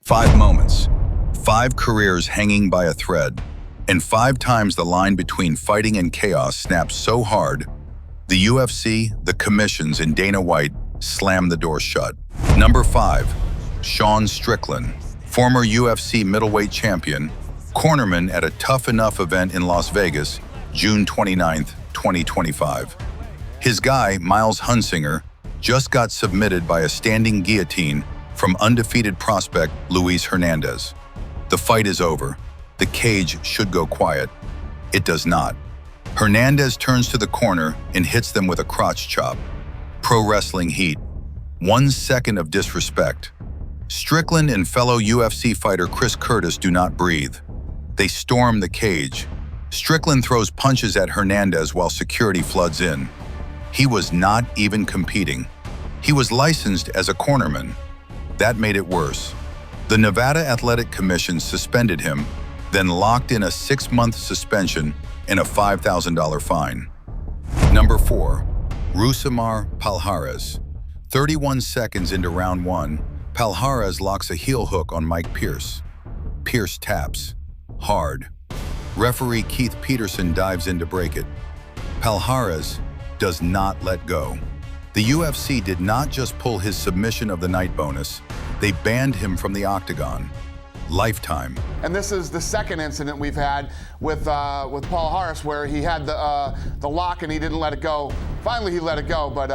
5 moments, 5 careers hanging by a thread, and 5 times the line between fighting and chaos snapped so hard, the UFC, the commissions, and Dana White slammed the door shut. Number 5. Sean Strickland, former UFC middleweight champion, cornerman at a Tough Enough event in Las Vegas, June 29, 2025. His guy, Miles Hunsinger, just got submitted by a standing guillotine from undefeated prospect Luis Hernandez. The fight is over. The cage should go quiet. It does not. Hernandez turns to the corner and hits them with a crotch chop. Pro wrestling heat. 1 second of disrespect. Strickland and fellow UFC fighter Chris Curtis do not breathe. They storm the cage. Strickland throws punches at Hernandez while security floods in. He was not even competing. He was licensed as a cornerman. That made it worse. The Nevada Athletic Commission suspended him, then locked in a 6-month suspension and a $5,000 fine. Number 4. Rousimar Palhares. 31 seconds into round 1, Palhares locks a heel hook on Mike Pierce. Pierce taps. Hard. Referee Keith Peterson dives in to break it. Palhares does not let go. The UFC did not just pull his submission of the night bonus, they banned him from the octagon. Lifetime. And this is the second incident we've had with Paul Harris where he had the lock and he didn't let it go. Finally he let it go, but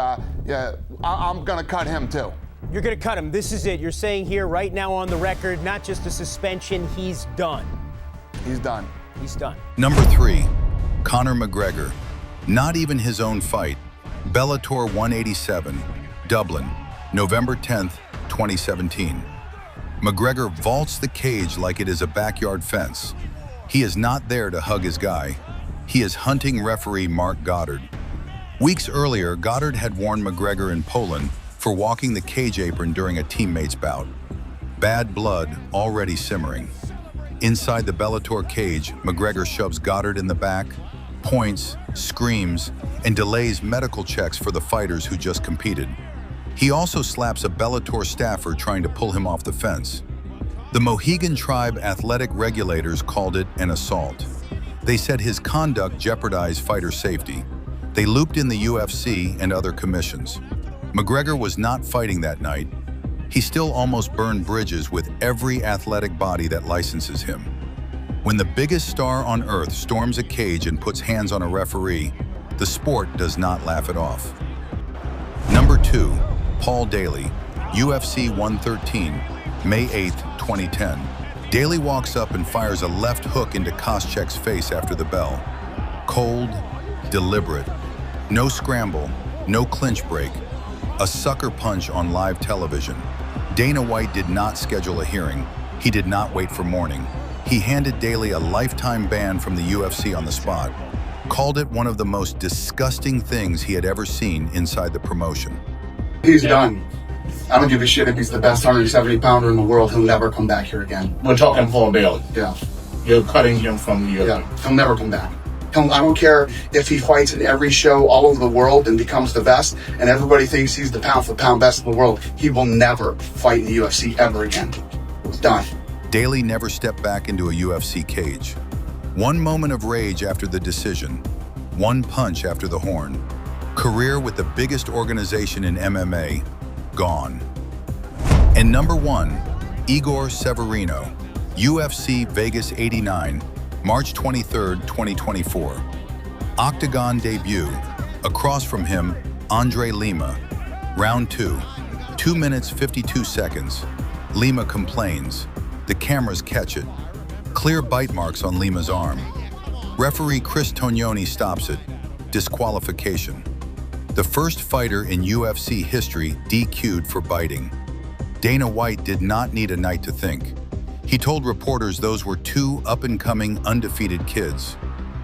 yeah, I'm gonna cut him too. You're gonna cut him. This is it. You're saying here right now on the record, not just a suspension, he's done. He's done. He's done. Number 3. Conor McGregor. Not even his own fight. Bellator 187, Dublin, November 10th, 2017. McGregor vaults the cage like it is a backyard fence. He is not there to hug his guy. He is hunting referee Mark Goddard. Weeks earlier, Goddard had warned McGregor in Poland for walking the cage apron during a teammate's bout. Bad blood already simmering. Inside the Bellator cage, McGregor shoves Goddard in the back, points, screams, and delays medical checks for the fighters who just competed. He also slaps a Bellator staffer trying to pull him off the fence. The Mohegan Tribe athletic regulators called it an assault. They said his conduct jeopardized fighter safety. They looped in the UFC and other commissions. McGregor was not fighting that night. He still almost burned bridges with every athletic body that licenses him. When the biggest star on earth storms a cage and puts hands on a referee, the sport does not laugh it off. Number 2. Paul Daly, UFC 113, May 8, 2010. Daly walks up and fires a left hook into Koscheck's face after the bell. Cold, deliberate. No scramble, no clinch break. A sucker punch on live television. Dana White did not schedule a hearing. He did not wait for morning. He handed Daly a lifetime ban from the UFC on the spot. Called it one of the most disgusting things he had ever seen inside the promotion. He's done. I don't give a shit if he's the best 170-pounder in the world. He'll never come back here again. We're talking Paul Daly. Yeah. You're cutting him from the Yeah. He'll never come back. I don't care if he fights in every show all over the world and becomes the best, and everybody thinks he's the pound-for-pound best in the world. He will never fight in the UFC ever again. It's done. Daly never stepped back into a UFC cage. One moment of rage after the decision. One punch after the horn. Career with the biggest organization in MMA, gone. And number 1, Igor Severino, UFC Vegas 89, March 23, 2024. Octagon debut. Across from him, Andre Lima. Round 2, 2 minutes 52 seconds. Lima complains. The cameras catch it. Clear bite marks on Lima's arm. Referee Chris Tognoni stops it. Disqualification. The first fighter in UFC history DQ'd for biting. Dana White did not need a night to think. He told reporters those were 2 up-and-coming undefeated kids.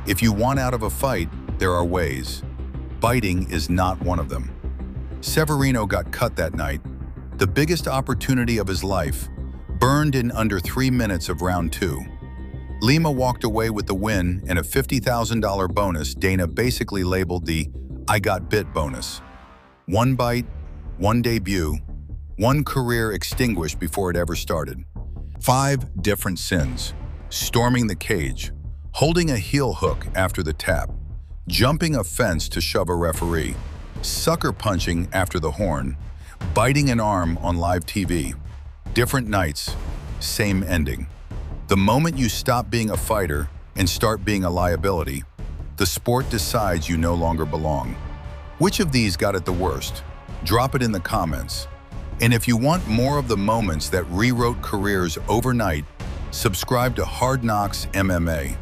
If you want out of a fight, there are ways. Biting is not one of them. Severino got cut that night. The biggest opportunity of his life, burned in under 3 minutes of round 2. Lima walked away with the win and a $50,000 bonus Dana basically labeled the "I got bit" bonus. 1 bite, 1 debut, 1 career extinguished before it ever started. 5 different sins: storming the cage, holding a heel hook after the tap, jumping a fence to shove a referee, sucker punching after the horn, biting an arm on live TV. Different nights, same ending. The moment you stop being a fighter and start being a liability, the sport decides you no longer belong. Which of these got it the worst? Drop it in the comments. And if you want more of the moments that rewrote careers overnight, subscribe to Hard Knocks MMA.